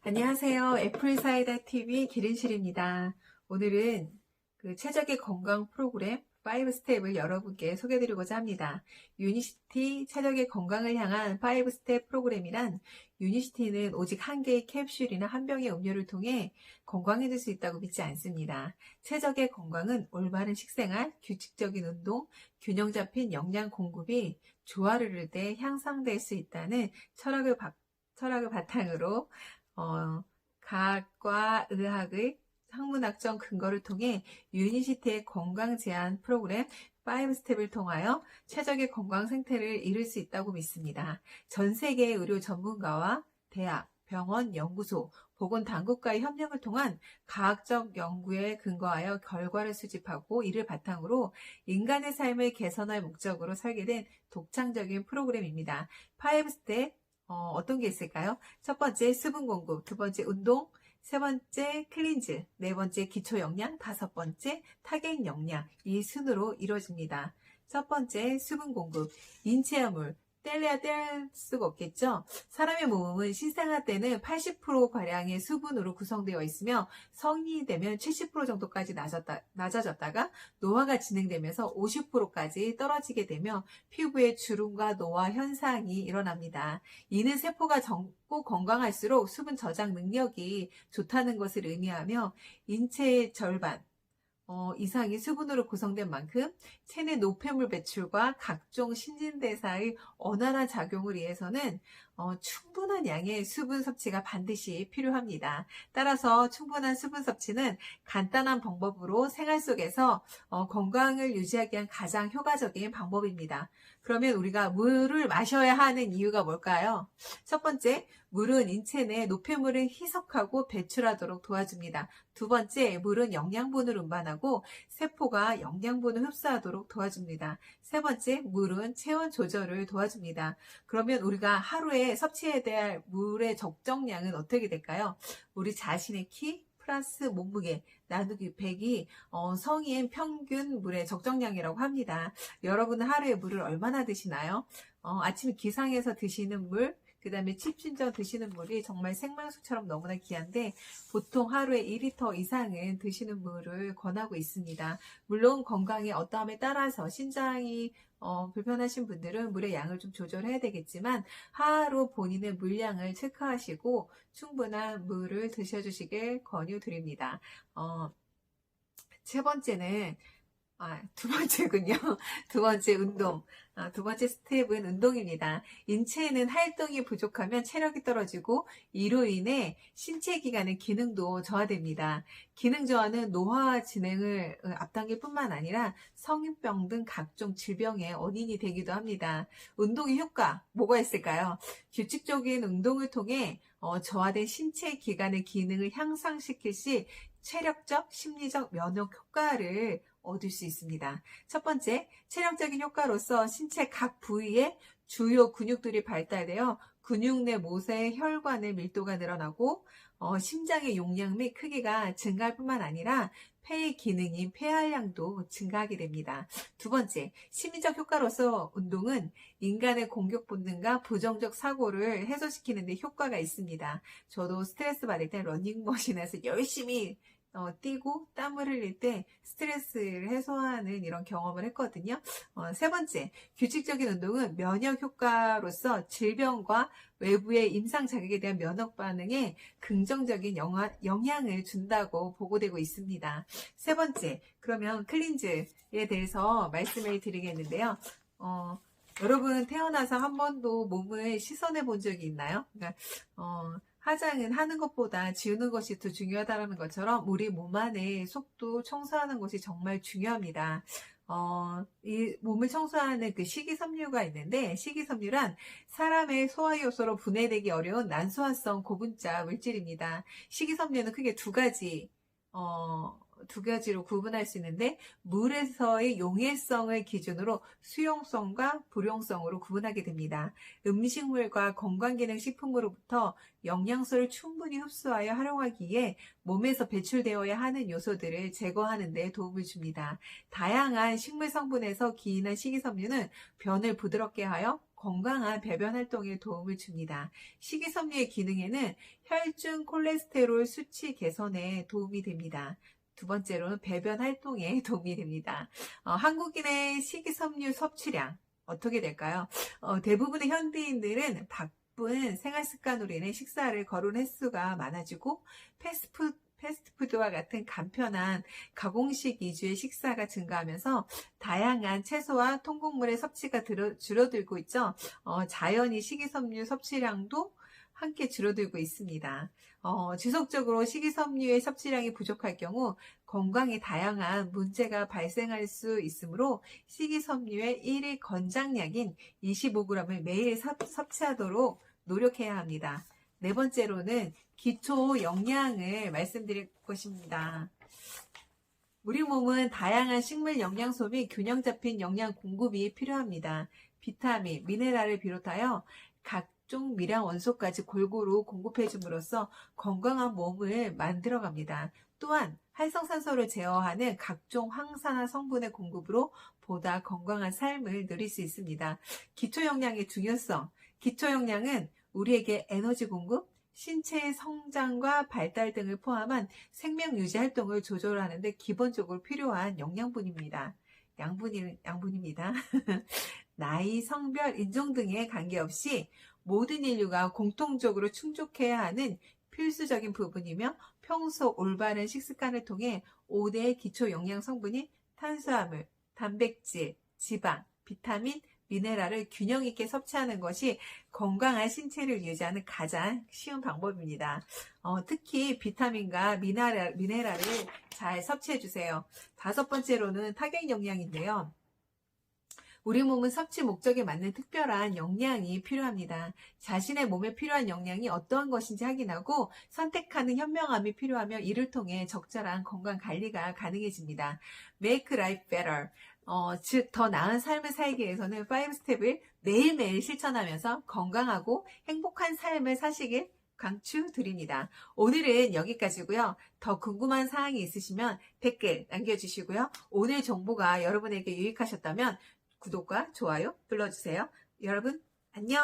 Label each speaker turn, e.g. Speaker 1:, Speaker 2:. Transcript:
Speaker 1: 안녕하세요. 애플사이다 TV 기린실입니다. 오늘은 최적의 건강 프로그램 5스텝을 여러분께 소개해드리고자 합니다. 유니시티 최적의 건강을 향한 5스텝 프로그램이란, 유니시티는 오직 한 개의 캡슐이나 한 병의 음료를 통해 건강해질 수 있다고 믿지 않습니다. 최적의 건강은 올바른 식생활, 규칙적인 운동, 균형 잡힌 영양 공급이 조화를 이룰 때 향상될 수 있다는 철학을 바탕으로 과학과 의학의 학문학적 근거를 통해 유니시티의 건강 제한 프로그램 5스텝을 통하여 최적의 건강 상태를 이룰 수 있다고 믿습니다. 전 세계의 의료 전문가와 대학, 병원, 연구소, 보건당국과의 협력을 통한 과학적 연구에 근거하여 결과를 수집하고 이를 바탕으로 인간의 삶을 개선할 목적으로 설계된 독창적인 프로그램입니다. 5스텝 어떤 게 있을까요? 첫 번째 수분 공급, 두 번째 운동, 세 번째 클린즈, 네 번째 기초 영양, 다섯 번째 타겟 영양, 이 순으로 이루어집니다. 첫 번째 수분 공급, 인체의 물, 뗄래야 뗄 수가 없겠죠? 사람의 몸은 신생아 때는 80%가량의 수분으로 구성되어 있으며 성인이 되면 70% 정도까지 낮아졌다가 노화가 진행되면서 50%까지 떨어지게 되며 피부에 주름과 노화 현상이 일어납니다. 이는 세포가 젊고 건강할수록 수분 저장 능력이 좋다는 것을 의미하며 인체의 절반 이상이 수분으로 구성된 만큼 체내 노폐물 배출과 각종 신진대사의 원활한 작용을 위해서는 충분한 양의 수분 섭취가 반드시 필요합니다. 따라서 충분한 수분 섭취는 간단한 방법으로 생활 속에서 건강을 유지하기 위한 가장 효과적인 방법입니다. 그러면 우리가 물을 마셔야 하는 이유가 뭘까요? 첫 번째, 물은 인체 내 노폐물을 희석하고 배출하도록 도와줍니다. 두 번째, 물은 영양분을 운반하고 세포가 영양분을 흡수하도록 도와줍니다. 세 번째, 물은 체온 조절을 도와줍니다. 그러면 우리가 하루에 섭취해야 될 물의 적정량은 어떻게 될까요? 우리 자신의 키 플러스 몸무게 나누기 100이 성인 평균 물의 적정량이라고 합니다. 여러분은 하루에 물을 얼마나 드시나요? 아침 기상해서 드시는 물, 그 다음에 취침 전 드시는 물이 정말 생명수처럼 너무나 귀한데 보통 하루에 2리터 이상은 드시는 물을 권하고 있습니다. 물론 건강의 어떠함에 따라서 신장이 불편하신 분들은 물의 양을 좀 조절해야 되겠지만 하루 본인의 물량을 체크하시고 충분한 물을 드셔주시길 권유드립니다. 세 번째는 두 번째군요. 두 번째 운동. 두 번째 스텝은 운동입니다. 인체에는 활동이 부족하면 체력이 떨어지고 이로 인해 신체 기관의 기능도 저하됩니다. 기능 저하는 노화 진행을 앞당길 뿐만 아니라 성인병 등 각종 질병의 원인이 되기도 합니다. 운동의 효과, 뭐가 있을까요? 규칙적인 운동을 통해 저하된 신체 기관의 기능을 향상시킬 시 체력적, 심리적 면역 효과를 얻을 수 있습니다. 첫 번째, 체력적인 효과로서 신체 각 부위에 주요 근육들이 발달되어 근육 내 모세의 혈관의 밀도가 늘어나고 심장의 용량 및 크기가 증가할 뿐만 아니라 폐의 기능인 폐활량도 증가하게 됩니다. 두 번째, 심리적 효과로서 운동은 인간의 공격 본능과 부정적 사고를 해소시키는 데 효과가 있습니다. 저도 스트레스 받을 때 러닝머신에서 열심히 뛰고 땀을 흘릴 때 스트레스를 해소하는 이런 경험을 했거든요. 세 번째, 규칙적인 운동은 면역 효과로서 질병과 외부의 임상 자극에 대한 면역 반응에 긍정적인 영향을 준다고 보고되고 있습니다. 세 번째, 그러면 클린즈에 대해서 말씀을 드리겠는데요. 여러분 태어나서 한 번도 몸을 씻어내 본 적이 있나요? 그러니까 화장은 하는 것보다 지우는 것이 더 중요하다는 것처럼 우리 몸 안에 속도 청소하는 것이 정말 중요합니다. 이 몸을 청소하는 그 식이섬유가 있는데 식이섬유란 사람의 소화 요소로 분해되기 어려운 난소화성 고분자 물질입니다. 식이섬유는 크게 두 가지로 구분할 수 있는데 물에서의 용해성을 기준으로 수용성과 불용성으로 구분하게 됩니다. 음식물과 건강기능식품으로부터 영양소를 충분히 흡수하여 활용하기에 몸에서 배출되어야 하는 요소들을 제거하는 데 도움을 줍니다. 다양한 식물 성분에서 기인한 식이섬유는 변을 부드럽게 하여 건강한 배변 활동에 도움을 줍니다. 식이섬유의 기능에는 혈중 콜레스테롤 수치 개선에 도움이 됩니다. 두 번째로는 배변 활동에 도움이 됩니다. 한국인의 식이섬유 섭취량 어떻게 될까요? 대부분의 현대인들은 바쁜 생활 습관으로 인해 식사를 거른 횟수가 많아지고 패스트푸드와 같은 간편한 가공식 위주의 식사가 증가하면서 다양한 채소와 통곡물의 섭취가 줄어들고 있죠. 자연히 식이섬유 섭취량도 함께 줄어들고 있습니다. 지속적으로 식이섬유의 섭취량이 부족할 경우 건강에 다양한 문제가 발생할 수 있으므로 식이섬유의 1일 권장량인 25g을 매일 섭취하도록 노력해야 합니다. 네 번째로는 기초 영양을 말씀드릴 것입니다. 우리 몸은 다양한 식물 영양소 및 균형 잡힌 영양 공급이 필요합니다. 비타민, 미네랄을 비롯하여 각종 미량 원소까지 골고루 공급해 줌으로써 건강한 몸을 만들어갑니다. 또한 활성산소를 제어하는 각종 항산화 성분의 공급으로 보다 건강한 삶을 누릴 수 있습니다. 기초 영양의 중요성. 기초 영양은 우리에게 에너지 공급, 신체의 성장과 발달 등을 포함한 생명 유지 활동을 조절하는 데 기본적으로 필요한 영양분입니다. 양분입니다. 나이, 성별, 인종 등에 관계없이 모든 인류가 공통적으로 충족해야 하는 필수적인 부분이며 평소 올바른 식습관을 통해 5대의 기초 영양 성분인 탄수화물, 단백질, 지방, 비타민, 미네랄을 균형 있게 섭취하는 것이 건강한 신체를 유지하는 가장 쉬운 방법입니다. 특히 비타민과 미네랄을 잘 섭취해 주세요. 다섯 번째로는 타격 영양인데요. 우리 몸은 섭취 목적에 맞는 특별한 영양이 필요합니다. 자신의 몸에 필요한 영양이 어떠한 것인지 확인하고 선택하는 현명함이 필요하며 이를 통해 적절한 건강 관리가 가능해집니다. Make life better. 즉, 더 나은 삶을 살기 위해서는 5스텝을 매일매일 실천하면서 건강하고 행복한 삶을 사시길 강추드립니다. 오늘은 여기까지고요. 더 궁금한 사항이 있으시면 댓글 남겨주시고요. 오늘 정보가 여러분에게 유익하셨다면 구독과 좋아요 눌러주세요. 여러분, 안녕!